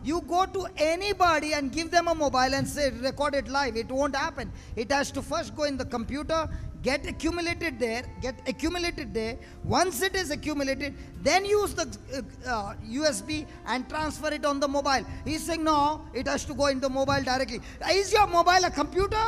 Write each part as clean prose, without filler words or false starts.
you go to anybody and give them a mobile and say record it live. It won't happen. It has to first go in the computer, get accumulated there. Once it is accumulated, then use the USB and transfer it on the mobile. He's saying no, it has to go in the mobile directly. Is your mobile a computer?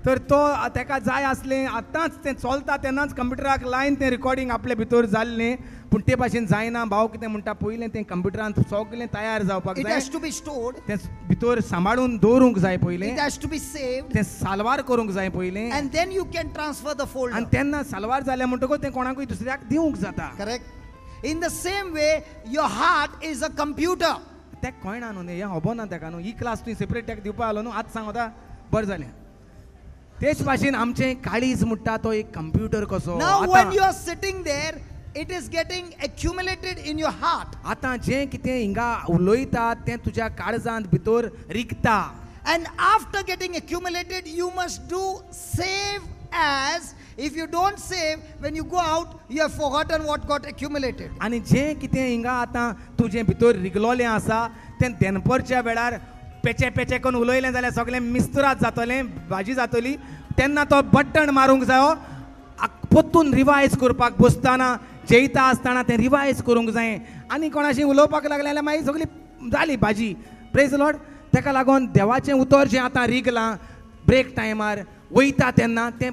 तर तो ताका जाय आसलें आतांच तें चलता तेन्नाच कंप्युटराक lion तें रिकॉर्डिंग आपले भितर जाल्लें पूण ते भाशेन जायना. भाव कितें म्हणटा पयलें तें कंप्युटरान सगळें तयार जावपाक It जाय. has to be stored. तें भितर सांबाळून दवरूंक जाय पयलें. It has to be saved. तें साल्वार करूंक जाय पयलें. And then you can transfer the folder. आनी तेन्ना साल्वार जालें म्हणटकूच तें कोणाकूय दुसऱ्याक दिवंक जाता. Correct? In the same way, your heart is a computer. तेका कळना न्हू हें खबर ना तेका न्हू. ही क्लास तुवें सेपरेट तेका दिवपा आलो न्हू. आतां सांग आतां बरें जालें. तेच भाशेन आमचें काळीज म्हणटा तो एक कंप्युटर कसो. Now when you are sitting there, it is getting accumulated in your heart. आतां जें कितें हिंगा उलयता तें तुज्या काळजांत भितर रिगता. And after getting accumulated, you must do save as. If you don't save, when you go out, you have forgotten what got accumulated. आनी जें कितें हिंगा आतां तुजें भितर रिगलोलें आसा तें दनपरच्या वेळार पेचे पेचे करून उलयलें जाल्यार सगळें मिस्तुराद जातलें, भाजी जातली. तेन्ना तो बटन मारूंक जायो. पोत्तून रिवायज करपाक बसतना जेयता आसतना तें रिवायज करूंक जाय. आनी कोणाशी उलोवपाक लागलें जाल्यार मागीर सगळी जाली भाजी. Praise Lord. तेका लागून देवाचें उतर जें आतां रिगलां ब्रेक टायमार वयता तेन्ना तें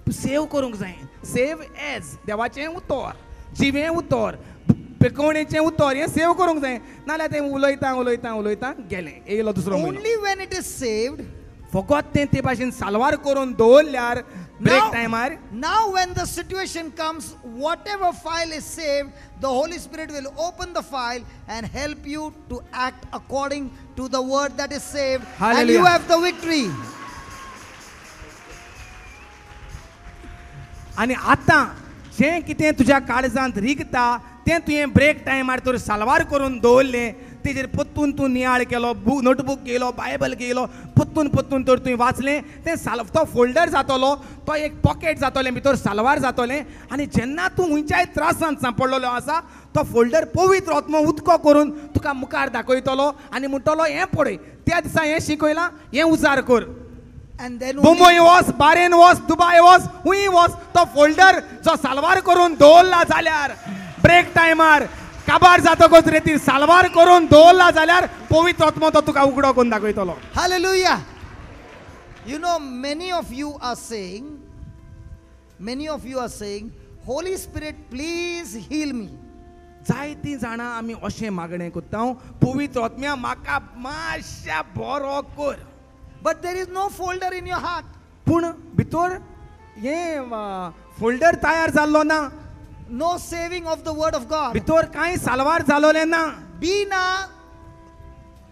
सेव करूंक जाय. सेव एज देवाचें उतर, जिवें उतर, पेकोवणेचें उतर हें सेव करूंक जाय. नाल्यार तें उलयता गेलें. येयलो दुसरो म्हयनो. Only when it is saved. फकत तें ते भाशेन साल्वार करून दवरल्यार ब्रेक टायमार. Now when the situation comes, whatever file is saved, the Holy Spirit will open the file and help you to act according to the word that is saved. Hallelujah. And you have the victory. आनी आतां जें कितें तुज्या काळजांत रिगता तें तुवें break टायमार तर साल्वार करून दवरलें. तेजेर पत्तून तूं नियाळ केलो, नोटबूक घेयलो, बायबल घेयलो, पत्तून तर तुवें वाचलें. तें तो फोल्डर जातलो, तो एक पॉकेट जातलें, भितर साल्वार जातलें. आनी जेन्ना तूं खंयच्याय त्रासांत सांपडलेलो आसा तो फोल्डर पवित्र आत्मो उदको करून तुका मुखार दाखयतलो आनी म्हणटलो हें पळय त्या दिसा हें शिकयलां, हें उजार कर. And then मुंबई वच, बारेन वच, दुबय वच, हुंय वच, तो फोल्डर जो साल्वार करून दवरला जाल्यार ब्रेक टायमार काबार जातकच रेतीर साल्वार करून दवरला जाल्यार पवित्र आत्मो तो तुका उगडो करून दाखयतलो. hallelujah. You know, many of you are saying, Holy Spirit, please heal me. जायतीं जाणां आमी अशें मागणें करता, पवित्र आत्म्या म्हाका मातशें बरो कर. But there is no folder in your heart. पूण भितर हें फोल्डर तयार जाल्लो ना. No saving of the word of God. भितर कांय साल्वार जालोलें ना. Bina,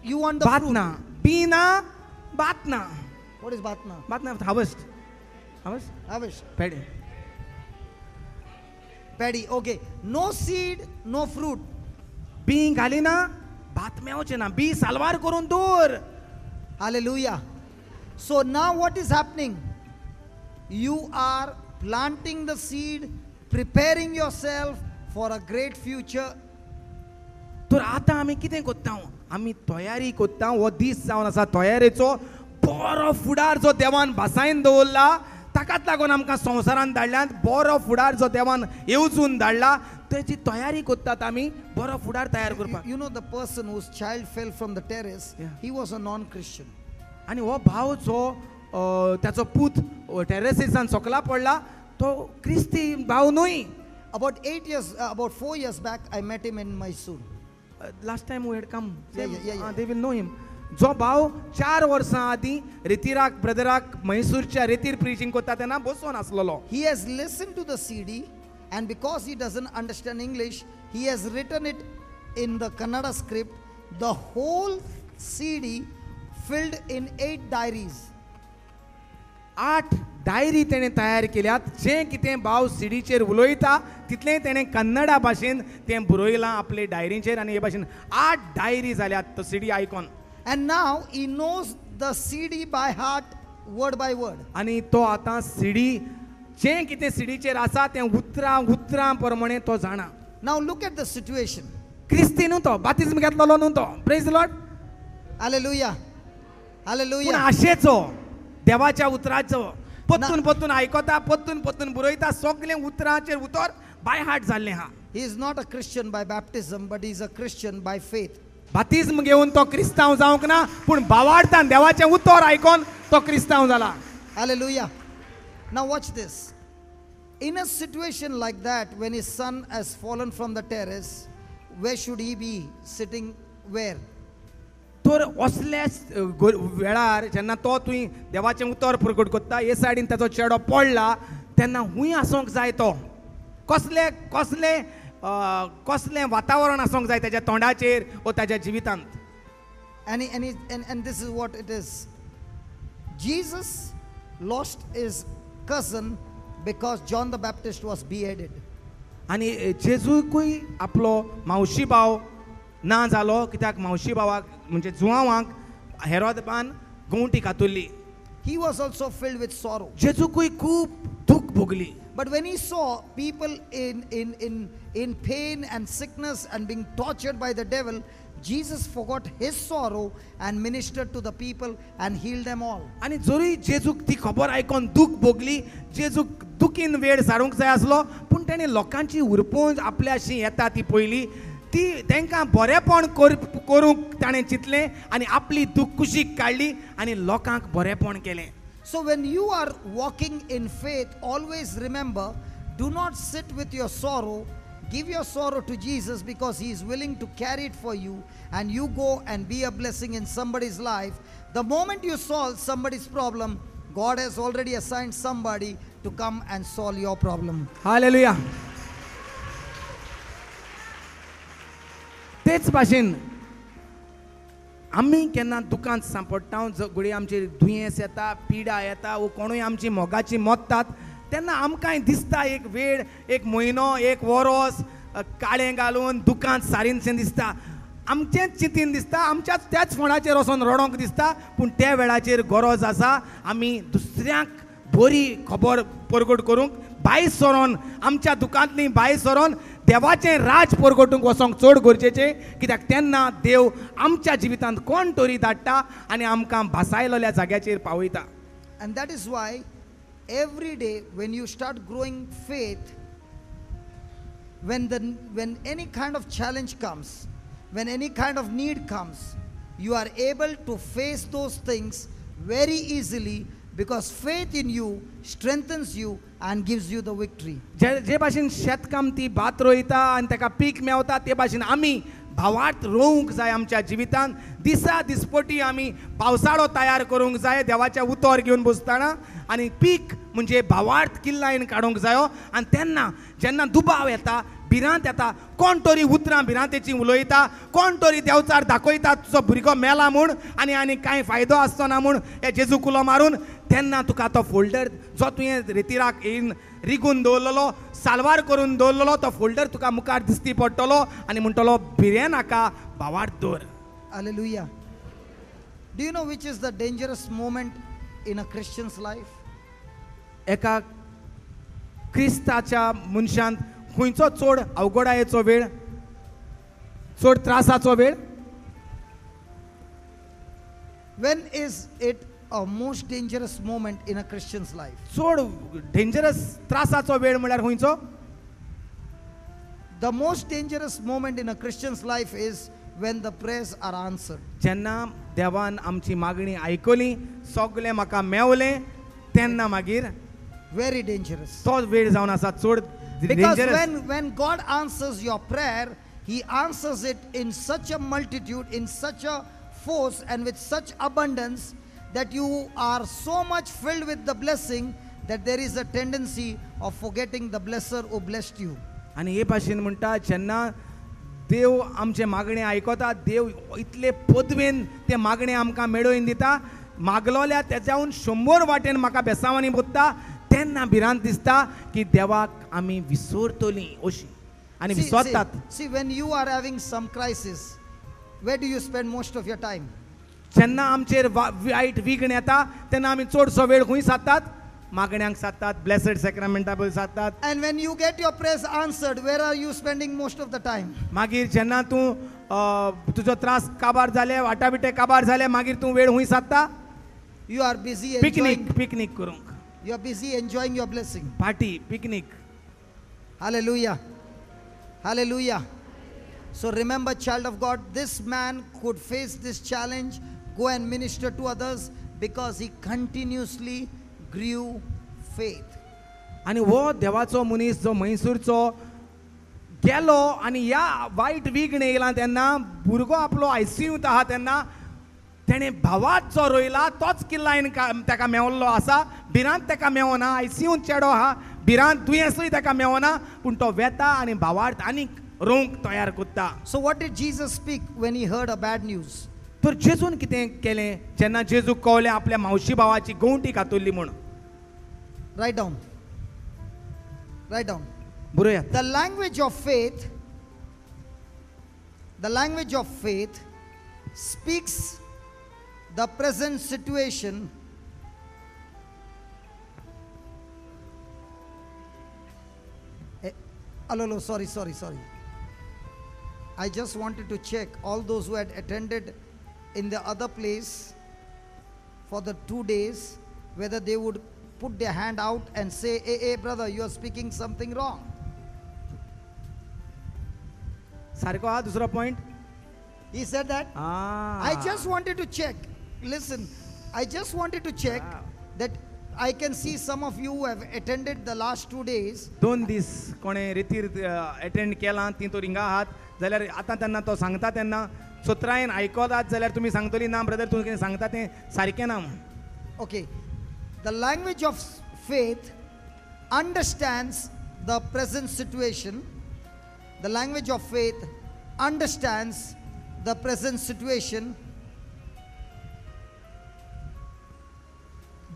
you want the बात fruit. ना, बिना बात ना. What is batna? बात ना हार्वेस्ट Harvest. पेडे. Paddy. Okay. No seed, no fruit. बी घालिना भात मेवचें ना. बी साल्वार करून दवर. Hallelujah. So now what is happening? You are planting the seed, preparing yourself for a great future. तर आतां आमी कितें कोत्ता? आमी तयारी कोत्ता. हो दीस जावन आसा तयारेचो. बरो फुडार जो देवान भासायन दवरला ताकाच लागून आमकां संवसारान धाडल्यात. बरो फुडार जो देवान येवजून धाडला तेची तयारी कोत्तात आमी बरो फुडार तयार करपाक. You know, the person whose child fell from the terrace, Yeah. he was a non-Christian. आनी हो भाव जो त्याचो पूत टेरेसीसान सकला पडला तो क्रिस्ती भाव न्हय. About 4 years back, I met him in Mysore. Last time we had come. Yeah. They will know him. जो भाव 4 वर्सां आदीं रेतीराक ब्रदराक मैसूरच्या रेतीर प्रिचिंग करता तेन्ना बसून आसलेलो. He has listened to the CD, and because he doesn't understand English, he has written it in the Kannada script. The whole CD filled in 8 diaries. 8 diary तेणें तयार केल्यात. जें कितें भाव सिडीचेर उलयता तितलें तेणें कन्नडा भाशेन तें बरयलां आपले डायरीचेर. आनी हे भाशेन 8 डायरी जाल्यात तो सिडी आयकून. And now he knows the CD by heart, word by word. आनी तो आतां सिडी जें कितें सिडीचेर आसा तें उतरां प्रमाणें तो जाणा. Now look at the situation. क्रिस्ती न्हू तो बातिजम घेतलेलो न्हू तो प्रेज द लॉर्ड Hallelujah. पूण Hallelujah. आशेचो देवाच्या उतराचो पत्तून पत्तून आयकता पत्तून पत्तून बरयता सगळें उतराचेर उतर बाय हार्ट जाल्लें आहा He is not a Christian by baptism, but he is a Christian by faith. बातिजम घेवन तो क्रिस्तांव जावंक ना पूण भावार्थान देवाचें उतर आयकोन तो क्रिस्तांव जाला Hallelujah. Now watch this. In a situation like that, when his son has fallen from the terrace, where should he be sitting? Where? तर असल्याच वेळार जेन्ना तो तुवें देवाचें उतर प्रकट करता हे सायडीन ताचो चेडो पडला तेन्ना हुंय आसूंक जाय तो कसलें कसलें कसलें वातावरण आसूंक जाय ताच्या तोंडाचेर वा ताच्या जिवितांत And this is what it is. Jesus lost his cousin because John the Baptist was beheaded. आनी जेजूकूय आपलो मावशी भाव ना जालो कित्याक मावशी भावाक म्हणजे जुवांवाक हेरोदान गोंवटी घातुल्ली He was also filled with sorrow. जेजूकूय खूब दूख भोगली But when he saw people in pain and sickness and being tortured by the devil, Jesus forgot his sorrow and ministered to the people and healed them all. आनी जरी जेजूक ती खबर आयकोन दूख भोगली जेजूक दुखीन वेळ सारूंक जाय आसलो पूण तेणें लोकांची उरपूंज आपल्याशी येता ती पयली ती तांकां बरेपण करूंक ताणें चिंतलें आनी आपली दूख कुशीक काडली आनी लोकांक बरेपण केलें So when you are walking in faith, always remember, do not sit with your sorrow. Give your sorrow to Jesus because he is willing to carry it for you, and you go and be a blessing in somebody's life. The moment you solve somebody's problem, God has already assigned somebody to come and solve your problem. Hallelujah तेच भाशेन आमी केन्ना दुकांत सांपडटा घडी आमचेर दुयेंस येता पिडा येता वो कोणूय आमची मोगाची मोडटात तेन्ना आमकांय दिसता एक वेळ एक म्हयनो एक वरोस काळें घालून दुकांत सारीनशें दिसता आमचेंच चिंतीन दिसता आमच्याच त्याच फोणाचेर वचोन रडोंक दिसता पूण त्या वेळाचेर गरज आसा आमी दुसऱ्यांक बरी खबर परगट करूंक भायर सरोन आमच्या दुकांतली भायर सरोन देवाचें राज परगटूंक वचोंक चड गरजेचें कित्याक तेन्ना देव आमच्या जिवितांत कोण तरी धाडटा आनी आमकां भासायलेल्या जाग्याचेर पावयता And that is why every day when you start growing faith, when any kind of challenge comes, when any kind of need comes, you are able to face those things very easily because faith in you strengthens you and gives you the victory. जे भाशेन शेतकाम ती भात रोयता आनी ताका peak Mewat ते भाशेन आमी भावार्थ रोवंक जाय आमच्या जिवितांत दिसा दिसपटी आमी पावसाळो तयार करूंक जाय देवाच्या उतर घेवन बसतना आनी पीक म्हणजे भावार्थ किल्लायन काडूंक जायो आनी तेन्ना जेन्ना दुबाव येता भिरांत येता कोण तरी उतरां भिरांतेची उलयता कोण तरी देवचार दाखयता तुजो भुरगो मेला म्हूण आनी कांय फायदो आसचो ना म्हूण हे जेजू कुलो मारून तेन्ना तुका तो फोल्डर जो तुवें रितीराक येवन रिगून दवरलेलो साल्वार करून दवरलेलो तो फोल्डर तुका मुखार दिसती पडटलो आनी म्हणटलो भिरें नाका भावार्थ दवर Hallelujah. Do you know which is the dangerous moment in a Christian's life? एका क्रिस्ताच्या मनशांत खंयचो चड अवघडायेचो वेळ चड त्रासाचो वेळ When is it a most dangerous moment in a Christian's life? चड डेंजरस त्रासाचो वेळ म्हळ्यार खंयचो The most dangerous moment in a Christian's life is when the prayers are answered. जेन्ना देवान आमची मागणी आयकली सगळें म्हाका मेवलें तेन्ना मागीर Very dangerous. तो वेळ जावन आसा चड Because dangerous when God answers your prayer, He answers it in such a multitude, in such a force, and with such abundance that you are so much filled with the blessing that there is a tendency of forgetting the blesser who blessed you. आनी हे भाशेन म्हणटा जेन्ना देव आमचे मागणे आयकता देव इतले पदवेन ते मागणे आमकां मेळोवन दिता मागलोल्या तेज्याहून 100 वाटेन म्हाका बेसांवांनी बोत्ता तेन्ना भिरांत दिसता की देवाक आमी विसरतलीं अशी आनी विसरतात See, when you are having some crisis, where do you spend most of your time? जेन्ना आमचेर वायट विघ्न येता तेन्ना आमी चडसो वेळ खंय सारतात मागण्यांक सादतात ब्लेसड सॅक्रामेंटा बद्दल सादतात. And when you get your prayers answered, where are you spending most of the time? मागीर जेन्ना तूं तुजो त्रास काबार जाले वाटा बिटे काबार जाले मागीर तूं वेळ हुंय सादता. You are busy enjoying. Picnic करूंक You are busy enjoying your blessing. Party picnic. Hallelujah. Hallelujah. So remember, child of God, this man could face this challenge, go and minister to others, because he continuously grew faith. आनी हो देवाचो मनीस जो मैसूरचो गेलो आनी ह्या वायट विघ्न येयला तेन्ना भुरगो आपलो आयसीयूंत आहा तेन्ना तेणें भावात जो रोयला तोच किल्लायन ताका मेवल्लो आसा. भिरांत ताका मेवना. आयसीयूंत चेडो आहा. भिरांत दुयेंसूय ताका मेवना. पूण तो वेता आनी भावार्थ आनीक रोवंक तयार कोत्ता. So what did Jesus speak when he heard a bad news? तर जेजून कितें केलें जेन्ना जेजूक कळलें आपल्या मावशी भावाची गवंटी कातुरली म्हूण. Write down. Write down. बरोयात. The language of faith speaks the present situation sorry. I just wanted to check all those who had attended in the other place for the 2 days, whether they would put their hand out and say, hey brother, you are speaking something wrong. सारको हा दुसरो point. He said that. I just wanted to check. Listen, I just wanted to check that I can see some of you who have attended the last 2 days. 2 दीस कोणे रितीर attend केला ती तो रिंगा आहात जाल्यार आतां तेन्ना तो सांगता तेन्ना सोत्रायेन आयकोतात जाल्यार तुमी सांगतली ना ब्रदर तूं कितें सांगता तें सारकें ना म्हूण. Okay. The language of faith understands the present situation. The language of faith understands the present situation,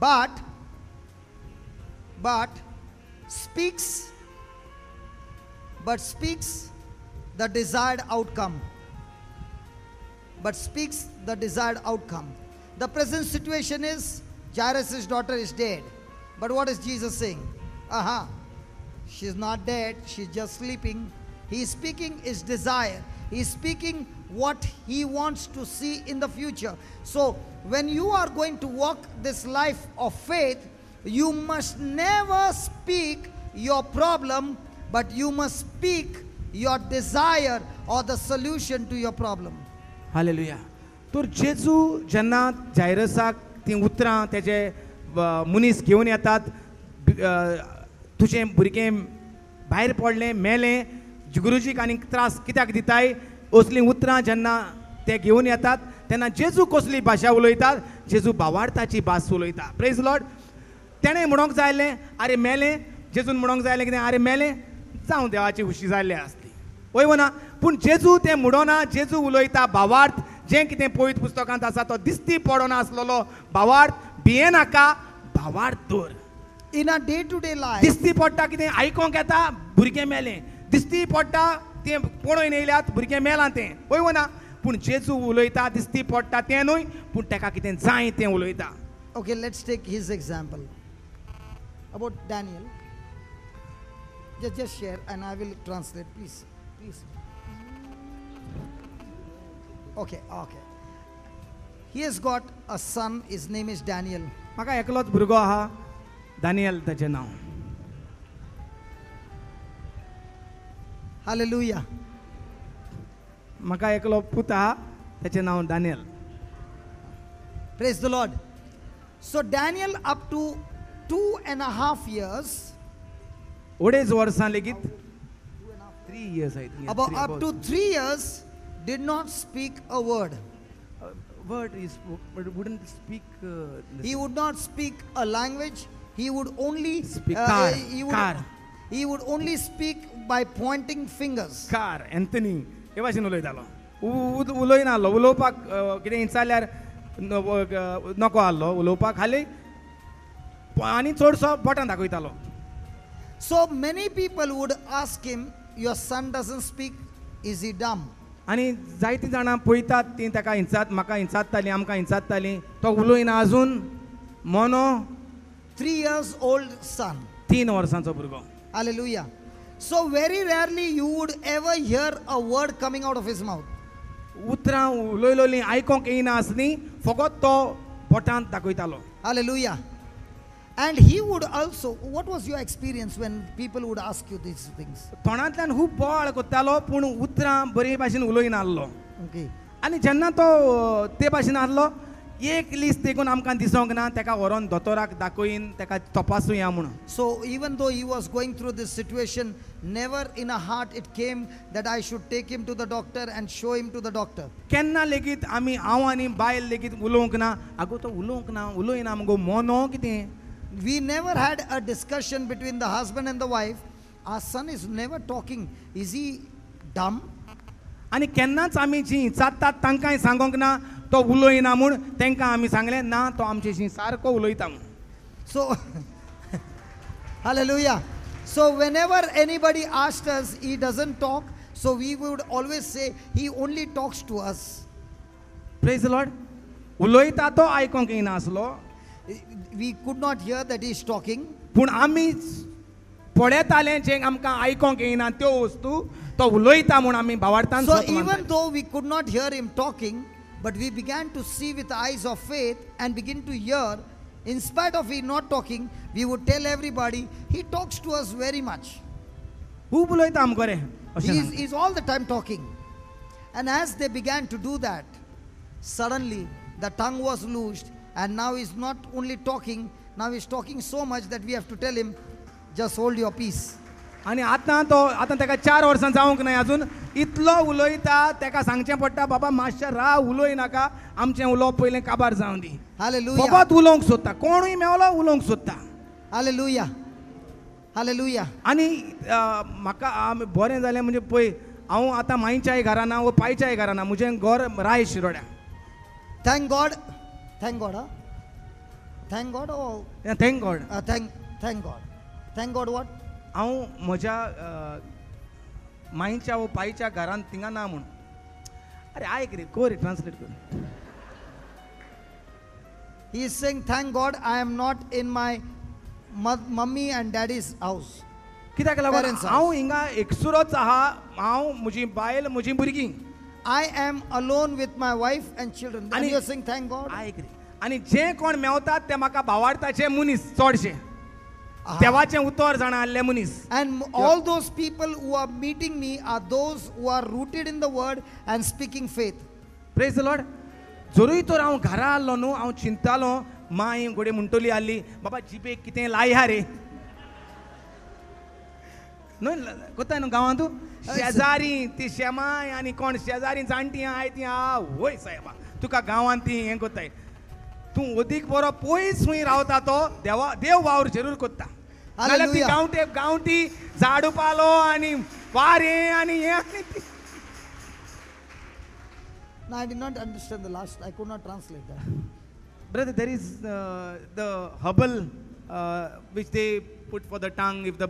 but speaks the desired outcome. The present situation is Jairus' daughter is dead. But what is Jesus saying? She's not dead, she's just sleeping. He's speaking his desire. He's speaking what he wants to see in the future. So when you are going to walk this life of faith, you must never speak your problem, but you must speak your desire or the solution to your problem. Hallelujah. तर जेजू जेन्ना जायरसाक ती उतरां तेजे मनीस घेवन येतात तुजें भुरगें भायर पडलें मेलें गुरुजीक आनीक त्रास कित्याक दिताय असलीं उतरां जेन्ना ते घेवन येतात तेन्ना जेजू कसली भाशा उलयतात. जेजू भावार्थाची भास उलयता. Praise Lord. तेणें म्हणोंक जायलें आरे मेलें. जेजून म्हणोंक जायलें कितें आरे मेलें जावं देवाची खुशी जाल्ली आसली. वय ना. पूण जेजू तें म्हणोना. जेजू उलयता भावार्थ. जें कितें पळयत पुस्तकांत आसा तो दिसती पडना आसलेलो भावार्थ. भिये नाका भावार्थ दवर. In a day-to-day life, दिसती पडटा कितें आयकोंक येता भुरगें मेलें. दिसती पडटा तें पळोवन येयल्यात भुरगें मेलां तें. वय ना. पूण जेजू उलयता दिसती पडटा तें न्हय पूण ताका कितें जाय तें उलयता. okay, let's take his example about Daniel. Just share and I will translate, please. Okay. He has got a son. His name is Daniel. म्हाका एकलोच भुरगो आहा दानियल ताचें नांव. Hallelujah. म्हाका एकलो पूत आहा ताचें नांव Daniel. Praise the Lord. So Daniel, up to 2.5 years, अडेज वर्सां लेगीत 3 years I think. about up to 3 years, did not speak a word. Word is but wouldn't speak. He would not speak a language. He would only Speak car. He would only speak by pointing fingers. कार Anthony हे भाशेन उलयतालो. उलयनालो. उलोवपाक कितें विचारल्यार नको आहलो उलोवपाक. खाली आनी चडसो बोटां दाखयतालो. So many people would ask him, your son doesn't speak, is he dumb? आनी जायतीं जाणां पळयतात तीं ताका हिंसात म्हाका हिंसात्तालीं आमकां हिंसात्तालीं. तो उलयना आजून मोनो 3 years old son. 3 वर्सांचो भुरगो. Hallelujah. So very rarely you would ever hear a word coming out of his mouth. उतरां उलोयलोलीं आयकोंक येयना आसलीं फकत तो बोटांत दाखयतालो. Hallelujah. And he would also, what was your experience when people would ask you these things? तोंडांतल्यान खूब बोवाळ कोत्तालो पूण उतरां बरे भाशेन उलोयनासलो. Okay. आनी जेन्ना तो ते भाशेन आसलो एक लिस्ट देखून आमकां दिसोंक ना ताका व्हरोन दोतोराक दाखोयन ताका तपासूया म्हणून. So even though he was going through this situation, never in a heart it came that I should take him to the doctor and show him to the doctor. केन्ना लेगीत आमी हांव आनी बायल लेगीत उलोवंक ना आगो तो उलोवंक ना उलोयना मुगो मोनो कितें. We never had a discussion between the husband and the wife. Our son is never talking. Is he dumb? आनी केन्नाच आमी जी चात्तात तांकांय सांगोंक ना तो उलोयना म्हूण तांकां आमी सांगलें ना तो आमचेशी सारको उलोयता म्हूण. So, hallelujah. So whenever anybody asked us, he doesn't talk. So we would always say, he only talks to us. Praise the Lord. उलोयता तो आयकोंक येनासलो We could not hear that he is talking. पूण आमी पळयताले जे आमकां आयकोंक येना त्यो वस्तू तो उलोयता म्हूण आमी भावार्थान So even though we could not hear him talking, but we began to see with eyes of faith and begin to hear. In spite of he not talking, we would tell everybody, he talks to us very much. खूब उलोयता आमकां रे अशें. He's all the time talking. And as they began to do that, suddenly the tongue was loosed, and now he's not only talking, now he's talking so much that we have to tell him, just hold your peace. आनी आतां ताका 4 वर्सां जावंक नाय अजून इतलो उलोयता ताका सांगचें पडटा बाबा मातशें राव उलोय नाका आमचें उलोवप पयलें काबार जावं दी. Hallelujah. फकत उलोवंक सोदता कोणूय मेवलो उलोवंक सोदता. Hallelujah. Hallelujah. आनी म्हाका बरें जालें म्हणजे पळय हांव आतां माईच्याय घरान ना वो पायच्याय घरान ना म्हजें घर राय शिरोड्या. Thank God. Thank God, huh? Thank God or thank God. thank God. Thank God what? हांव म्हज्या माईच्या वो पायच्या घरान थिंगा ना म्हूण. अरे आयक रे को रे ट्रान्सलेट कर. He is saying, thank God I am not in my mummy and daddy's house. कित्याक लागून Parents' house. हांव हिंगा एकसुरोच आहा हांव म्हजी बायल म्हजी भुरगीं. I am alone with my wife and children. And Ani- you are saying, thank God. आयक रे आनी जे कोण मेवतात ते म्हाका भावार्थाचे मनीस चडशे Aha. देवाचें उतर जाणा आसले मनीस. And all those people who are meeting me are those who are rooted in the word and speaking faith. Praise the Lord. जरूय तर हांव घरा आसलो न्हू हांव चिंतालो माय घोडे म्हणटली आसली बाबा जिबेक कितें लायहा रे न्हू कोताय न्हू गांवांत शेजारी ती शेमाय आनी कोण शेजारी जाणटी आहाय ती वय सायबा तुका गांवांत ती हें कोताय तूं अदीक बरो पयस खंय रावता तो देव वावर जरूर कोत्ता. नाल्यार ती Hallelujah. गांवठी झाडू पालो आनी वारें आनी हें आनी ती. No, I did not understand the last. I could not translate that. Brother, there is the herbal which they put for the tongue if the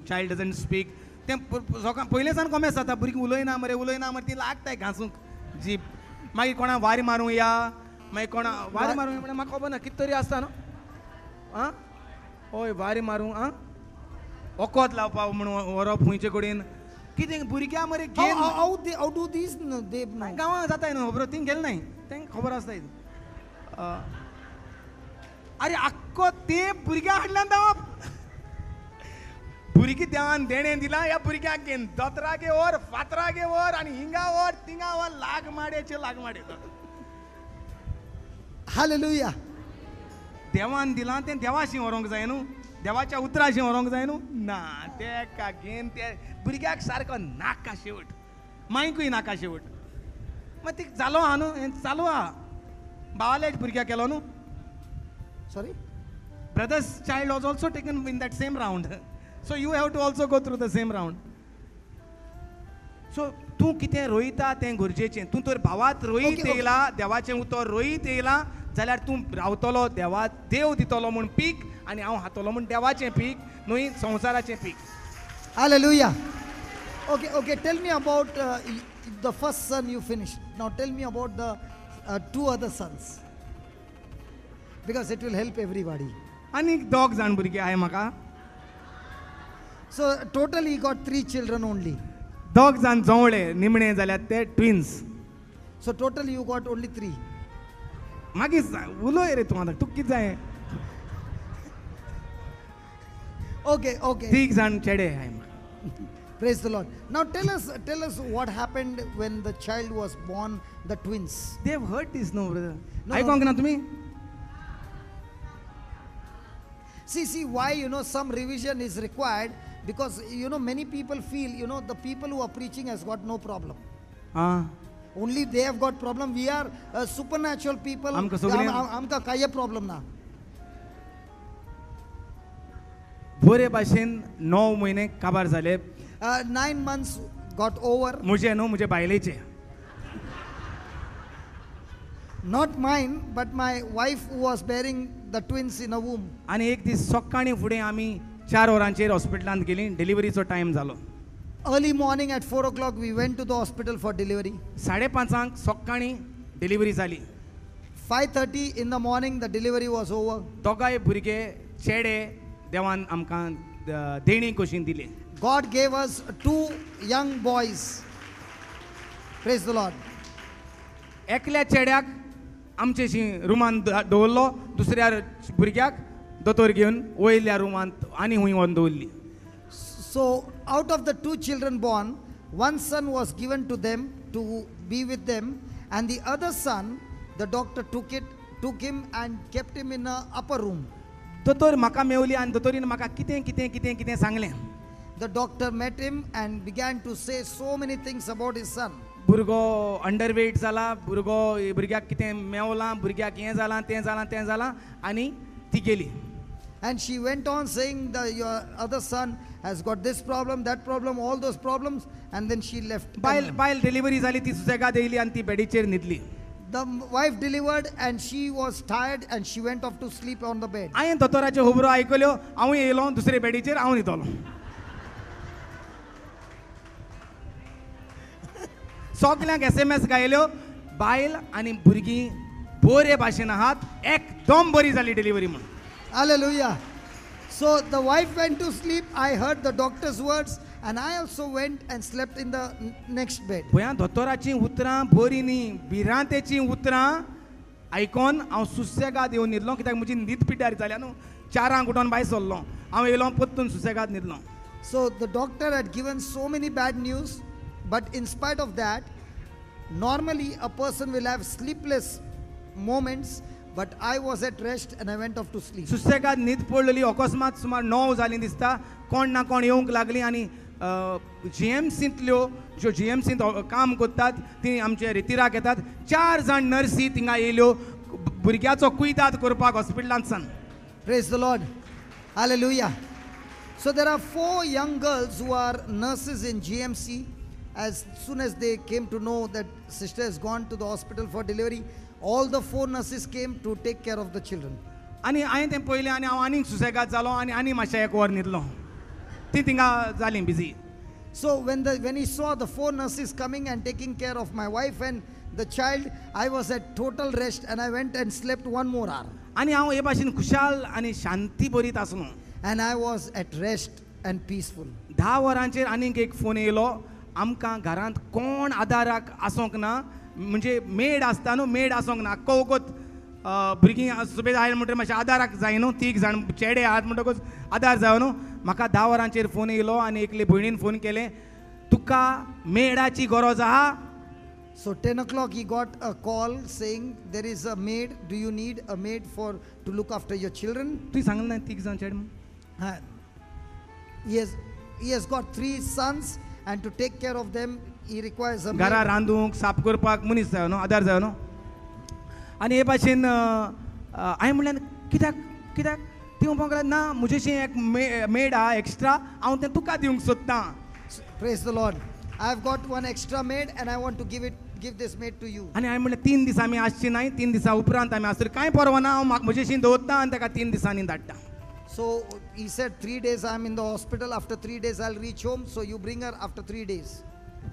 child doesn't speak. तें पयले सान कोमेस जाता भुरगीं उलोयना मरे ती लागताय घांसूंक जीप मागीर कोणा वारी मारूं या मागीर कोणा वारी मारूं या म्हळ्यार म्हाका खबर ना कितें तरी आसता न्हू आं हय वारी मारूं आं ओकोत लावपा म्हणून व्हरप खंयचे कडेन कितें भुरग्यां मरे घेन How do these? No, they know. गांवां जाताय न्हू खबर तीं गेले नाय तेंक खबर आसताय. अरे आख्खो ते भुरग्यां हाडल्यान धांवप भुरगीं देवान देणें दिलां ह्या भुरग्याक घेन दोतरागे व्हर फातरागे व्हर आनी हिंगा व्हर थिंगा व्हर लाग माडयेचे लाग माडये. Hallelujah. देवान दिलां तें देवाशी व्हरोंक जाय न्हू देवाच्या उतराशी व्हरोंक जाय न्हू ना तेका घेन ते भुरग्याक सारको नाका शेवट मांयकूय नाका शेवट. मागीर ती जालो आहा न्हू हें चालू आहा भावाले भुरग्याक केलो न्हू. Sorry? Brother's child was also taken in that same round. So you have to also go through the same round. So तूं कितें रोयता तें गरजेचें. तूं तर भावात रोयत येयला देवाचें उतर रोयत येयला जाल्यार तूं रावतलो देव दितलो म्हूण पीक आनी हांव हातलो म्हूण देवाचें पीक न्हय संवसाराचें peak. Hallelujah. Okay. Tell me about the first son you finished. Now tell me about the 2 other sons. Because it will help everybody. आनी 2 जाण भुरगे आहाय म्हाका So total he got 3 children only. 2 जाण जवळे निमणे जाल्यार ते twins So total you got only 3. मागीर उलोय रे तूं आतां तुका कितें जाय Okay, okay. 3 जाण चेडे आहाय म्हाका Praise the Lord. Now tell us what happened when the child was born, the twins. They have heard this no brother No, आयकोंक ना तुमी See why some revision is required, because many people feel the people who are preaching has got no problem. आं Only they have got problem. We are supernatural people. आमकां सगळ्यांक- आमकां काय problem ना. बरे भाशेन 9 म्हयने काबार जाले 9 months got over. म्हजे न्हू म्हजे बायलेचे Not mine, but my wife who was bearing the twins in a womb. आनी एक दीस सकाळीं फुडें आमी 4 वरांचेर हॉस्पिटलांत गेलीं डिलिव्हरीचो टायम जालो Early morning at 4 o'clock we went to the hospital for delivery. 5:30 सकाळीं डिलिव्हरी जाली 5:30 in the morning the delivery was over. दोगांय भुरगे चेडे देवान आमकां देणी कशीं दिली God gave us 2 young boys. Praise the Lord. एकल्या चेड्याक आमचेशी रुमान दवरलो दुसऱ्या भुरग्याक दोतोर घेवन वयल्या रुमांत आनी हूंय व्हरून दवरली So out of the 2 children born, one son was given to them to be with them, and the other son, the doctor took him and kept him in a upper room. दोतोर म्हाका मेवली आनी दोतोरीन म्हाका कितें कितें कितें कितें सांगलें The doctor met him and began to say so many things about his son. भुरगो अंडरवेट जाला भुरग्याक कितें मेवलां भुरग्याक हें जालां तें जालां तें जालां आनी ती गेली And she went on saying that your other son has got this problem, that problem, all those problems, and then she left. बायल डिलिव्हरी जाली ती सुसेगाद येयली आनी ती बेडीचेर न्हिदली The wife delivered and she was tired and she went off to sleep on the bed. हांवें दोतोराच्यो खबरो आयकल्यो हांवूय येयलो दुसरे बेडीचेर हांव न्हिदलो सगल्यांक SMS गायल्यो बायल आनी भुरगीं बरे भाशेन आहात एकदम बरी जाली डिलिव्हरी म्हणून Hallelujah. So the wife went to sleep. I heard the doctor's words and I also went and slept in the next bed. पळया दोतोराचीं उतरां बरी न्ही भिरांतेचीं उतरां आयकोन हांव सुसेगाद येवन न्हिदलो कित्याक म्हजी न्हीद पिड्ड्यार जाल्या न्हू 4 उठोन भायर सरलो हांव येयलो पोत्तून सुसेगाद न्हिदलो So the doctor had given so many bad news, but in spite of that, normally a person will have sleepless moments, but I was at rest and I went off to sleep. सुसेगाद न्हीद पडलेली अकस्मात सुमार 9 जालीं दिसता कोण ना कोण येवंक लागली आनी GMCंतल्यो ज्यो GMCंत काम करतात ती आमचे रितीराक येतात 4 जाण नर्सी थिंगा येयल्यो भुरग्याचो कुयदाद करपाक हॉस्पिटलांत सान Praise the Lord. Hallelujah. So there are 4 young girls who are nurses in GMC. As soon as they came to know that sister has gone to the hospital for delivery, all the 4 nurses came to take care of the children. आनी हांवें तें पयलें आनी हांव आनीक सुसेगाद जालो आनी मातशें 1 वर न्हिदलो ती थिंगा जालीं busy So when he saw the 4 nurses coming and taking care of my wife and the child, I was at total rest and I went and slept 1 more hour. आनी हांव हे भाशेन खुशाल आनी शांती बरीत आसलो And I was at rest and peaceful. 10 वरांचेर आनीक एक phone येयलो आमकां घरांत कोण आदाराक आसोंक ना म्हणजे मेड आसता न्हू मेड आसोंक ना आख्खो वगत भुरगीं सुबेज आयले म्हणटकीर मातशें आदाराक जाय न्हू 3 जाण चेडे आहात म्हणटकूच आदार जायो न्हू म्हाका 10 वरांचेर फोन येयलो आनी एकले भयणीन फोन केलें तुका मेडाची गरज आहा So 10 o'clock he got a call saying there is a maid. Do you need a maid to look after your children? तुवें सांगलें ना 3 जाण चेडे म्हूण He has got 3 sons and to take care of them he requires a maid. घरा रांदूंक साफ करपाक मनीस जायो न्हू आदार जायो न्हू आनी हे भाशेन हांवें म्हणलें कित्याक कित्याक ती म्हणपाक लागली ना म्हजेशी एक मेड आहा एक्स्ट्रा हांव तें तुका दिवंक सोदतां Praise the Lord. I have got 1 extra maid and I want to give this maid to you. आनी हांवें म्हणलें 3 दीस आमी आसची नाय 3 दिसां उपरांत आमी आसतली कांय परवा ना हांव म्हजेशी दवरतां आनी ताका 3 दिसांनी धाडटा So he said 3 days I am in the hospital. After 3 days I'll reach home. So you bring her after 3 days.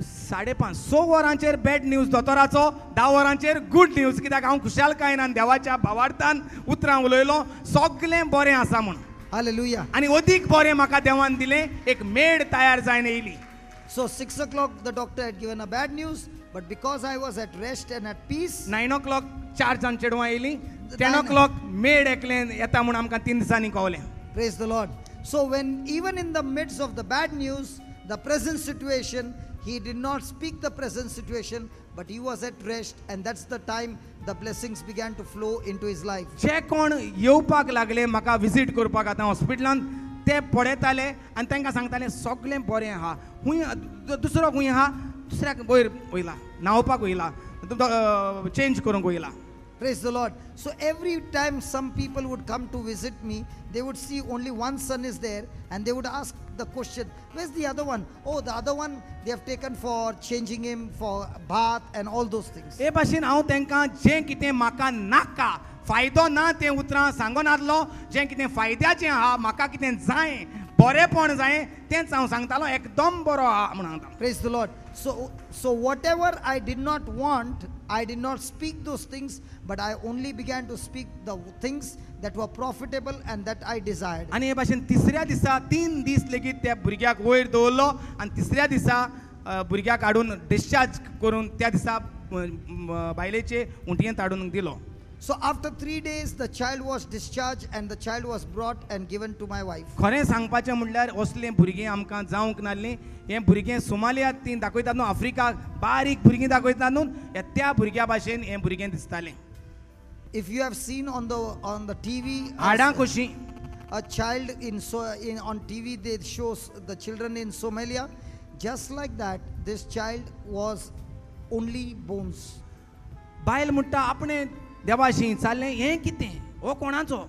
5:30 6 वरांचेर बॅड न्यूज दोतोराचो 10 वरांचेर गुड न्यूज कित्याक हांव खुशालकायेन देवाच्या भावार्थान उतरां उलयलो सगळें बरें आसा म्हूण Hallelujah. आनी अदीक बरें म्हाका देवान दिलें एक मेड तयार जावन येयली So 6 o'clock, the doctor had given a bad news, but because I was at rest and at peace, 9 o'clock 4 जाण चेडवां येयलीं 10 Nine- o'clock मेड एकलें येता म्हूण आमकां 3 दिसांनी कळलें praise the Lord. So when even in the midst of the bad news, the present situation, he did not speak the present situation, but he was at rest, and that's the time the blessings began to flow into his life. जे कोण येवपाक लागले म्हाका visit करपाक आतां हॉस्पिटलांत ते पळयताले आनी तांकां सांगताले सगळें बरें आहा खूंय दुसरो खूंय आहा दुसऱ्याक वयर वयला न्हांवपाक वयला चेंज करूंक वयला Praise the Lord. So every time some people would come to visit me, they would see only one son is there, and they would ask the question, where's the other one? Oh, the other one they have taken for changing him for bath and all those things. हे भाशेन हांव तांकां जें कितें म्हाका नाका फायदो ना तें उतरां सांगून आसलो जें कितें फायद्याचें आहा म्हाका कितें जाय बरेंपण जाय तेंच हांव सांगतालो एकदम बरो आहा म्हूण सांगतालो Praise the Lord. So whatever I did not want, I did not speak those things, but I only began to speak the things that were profitable and that I desired. आनी हे भाशेन तिसऱ्या दिसा 3 दीस लेगीत त्या भुरग्याक वयर दवरलो आनी तिसऱ्या दिसा भुरग्याक हाडून डिस्चार्ज करून त्या दिसा बायलेचे उंटयेंत हाडून दिलो So after 3 days, the child was discharged and the child was brought and given to my wife. खरें सांगपाचें म्हणल्यार असलें भुरगें आमकां जावंक नासलें हें भुरगें सोमालियांत ती दाखयतात न्हू आफ्रिकाक बारीक भुरगीं दाखयतात न्हू त्या भुरग्या भाशेन हें भुरगें दिसतालें If you have seen on the TV, हाडां कशीं a child on TV, they show the children in Somalia, just like that, this child was only bones. बायल म्हणटा आपणें देवाशी चाललें हें कितें हो कोणाचो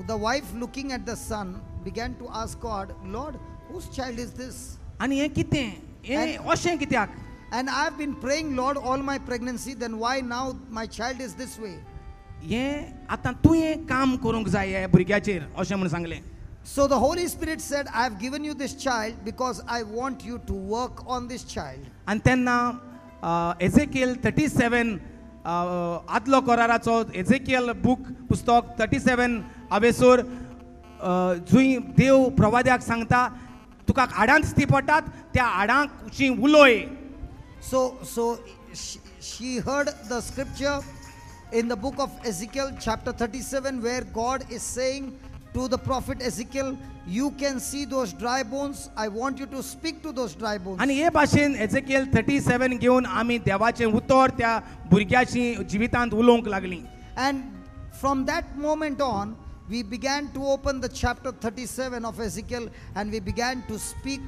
The wife, looking at the son, began to ask God, Lord, whose child is this? आनी हें कितें हें अशें कित्याक And I've been praying, Lord, all my pregnancy, then why now my child is this way? हें आतां तुवें काम करूंक जाय ह्या भुरग्याचेर अशें म्हूण सांगलें So the Holy Spirit said, I have given you this child because I want you to work on this child. आनी तेन्ना एझेकियल 37 आदलो कराराचो एझेकियल बूक पुस्तक 37 हावेसूर जूय देव प्रवाद्याक सांगता तुका हाडांत स्थिती पडटात त्या हाडांची उलोय So she heard the scripture in the book of Ezekiel chapter 37 where God is saying to the prophet Ezekiel, you can see those dry bones. I want you to speak to those dry bones. आनी हे भाशेन एझेकियल 37 घेवन आमी देवाचें उतर त्या भुरग्याची जिवितांत उलोवंक लागलीं And from that moment on, we began to open the chapter 37 of Ezekiel and we began to speak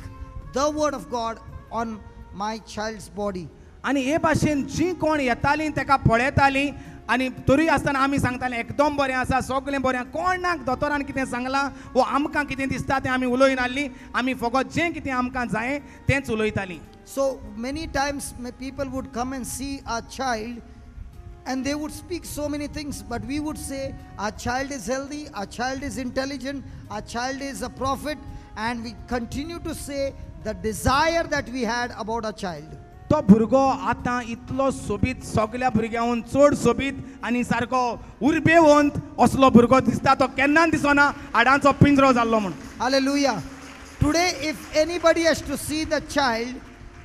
the word of God on my child's body. आनी हे भाशेन जीं कोण येतालीं ताका पळयतालीं आनी तरी आसतना आमी सांगताले एकदम बरें आसा सगळें बरें कोणाक दोतोरान कितें सांगलां वो आमकां कितें दिसता तें आमी उलोयनासलीं आमी फकत जें कितें आमकां जाय तेंच उलयतालीं So many times people would come and see our child and they would speak so many things, but we would say our child is healthy, our child is intelligent, our child is a prophet, and we continue to say the desire that we had about our child. तो भुरगो आतां इतलो सोबीत सगळ्या भुरग्यांहून चड सोबीत आनी सारको उर्बेवंत असलो भुरगो दिसता तो केन्ना दिसना हाडांचो पिंजरो जाल्लो म्हूण Hallelujah. Today, if anybody has to see the child,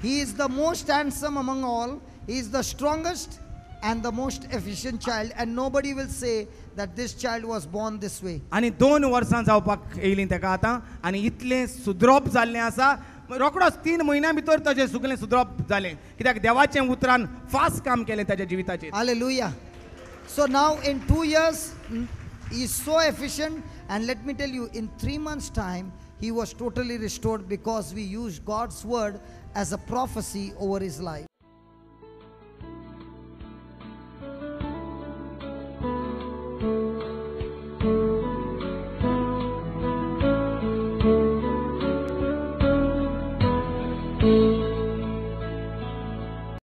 he is the most handsome among all, he is the strongest and the most efficient child, and nobody will say that this child was born this way. आनी 2 वर्सां जावपाक येयलीं ताका आतां आनी इतलें सुदरप जाल्लें आसा रोखडोच 3 म्हयन्यां भितर ताचें सगळें सुदरप जालें कित्याक देवाचें उतरान फास्ट काम केलें ताच्या जिविताचेर Hallelujah. So now in 2 years, he is so efficient, and let me tell you, in 3 months' time, he was totally restored because we used God's word as a prophecy over his life.